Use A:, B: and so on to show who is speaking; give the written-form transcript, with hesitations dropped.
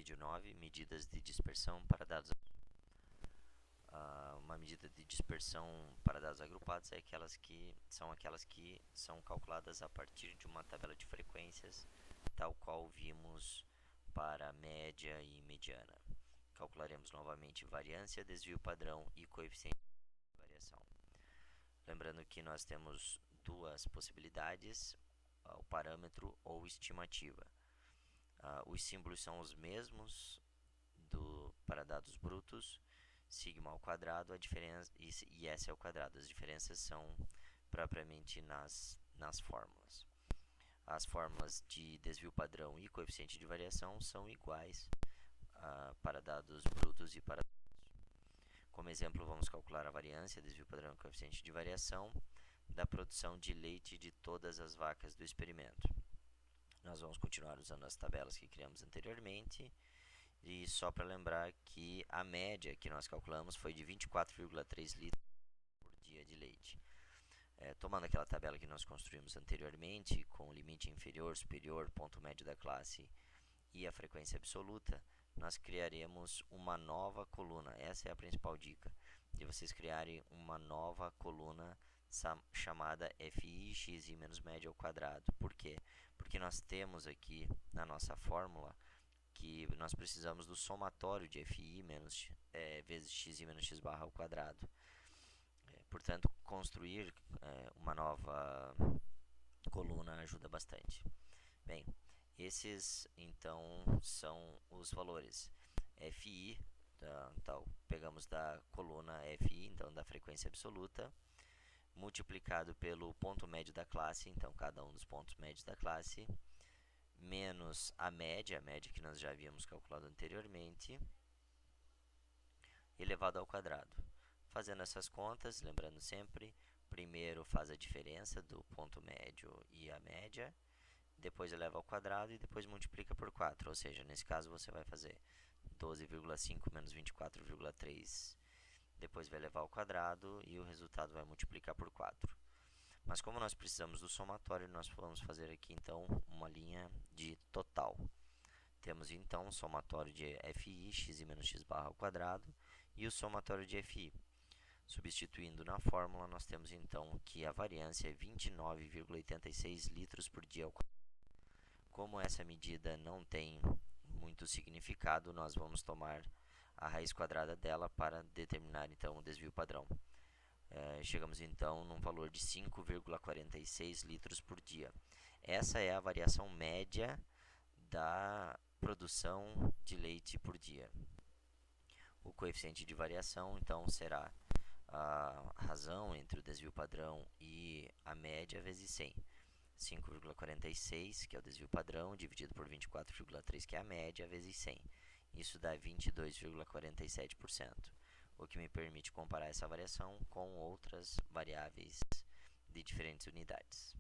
A: Vídeo 9, medidas de dispersão para dados. Uma medida de dispersão para dados agrupados é aquelas que são calculadas a partir de uma tabela de frequências, tal qual vimos para média e mediana. Calcularemos novamente variância, desvio padrão e coeficiente de variação. Lembrando que nós temos duas possibilidades, o parâmetro ou estimativa. Os símbolos são os mesmos para dados brutos, sigma ao quadrado, a diferença, e S ao quadrado. As diferenças são propriamente nas fórmulas. As fórmulas de desvio padrão e coeficiente de variação são iguais para dados brutos e para dados. Como exemplo, vamos calcular a variância, desvio padrão e coeficiente de variação da produção de leite de todas as vacas do experimento. Nós vamos continuar usando as tabelas que criamos anteriormente. E só para lembrar que a média que nós calculamos foi de 24,3 litros por dia de leite. Tomando aquela tabela que nós construímos anteriormente, com o limite inferior, superior, ponto médio da classe e a frequência absoluta, nós criaremos uma nova coluna. Essa é a principal dica, de vocês criarem uma nova coluna chamada FI xi menos média ao quadrado. Por quê? Porque nós temos aqui na nossa fórmula que nós precisamos do somatório de FI vezes xi menos x barra ao quadrado. Portanto, construir uma nova coluna ajuda bastante. Bem, esses então são os valores. FI, então, pegamos da coluna FI, então da frequência absoluta, multiplicado pelo ponto médio da classe, então cada um dos pontos médios da classe, menos a média que nós já havíamos calculado anteriormente, elevado ao quadrado. Fazendo essas contas, lembrando sempre, primeiro faz a diferença do ponto médio e a média, depois eleva ao quadrado e depois multiplica por 4, ou seja, nesse caso você vai fazer 12,5 menos 24,3, depois vai elevar ao quadrado e o resultado vai multiplicar por 4. Mas como nós precisamos do somatório, nós vamos fazer aqui então uma linha de total. Temos então o somatório de FI, xi menos x barra ao quadrado, e o somatório de FI. Substituindo na fórmula, nós temos então que a variância é 29,86 litros por dia ao quadrado. Como essa medida não tem muito significado, nós vamos tomar a raiz quadrada dela para determinar então o desvio padrão. Chegamos então num valor de 5,46 litros por dia. Essa é a variação média da produção de leite por dia. O coeficiente de variação então será a razão entre o desvio padrão e a média vezes 100. 5,46, que é o desvio padrão, dividido por 24,3, que é a média, vezes 100. Isso dá 22,47%, o que me permite comparar essa variação com outras variáveis de diferentes unidades.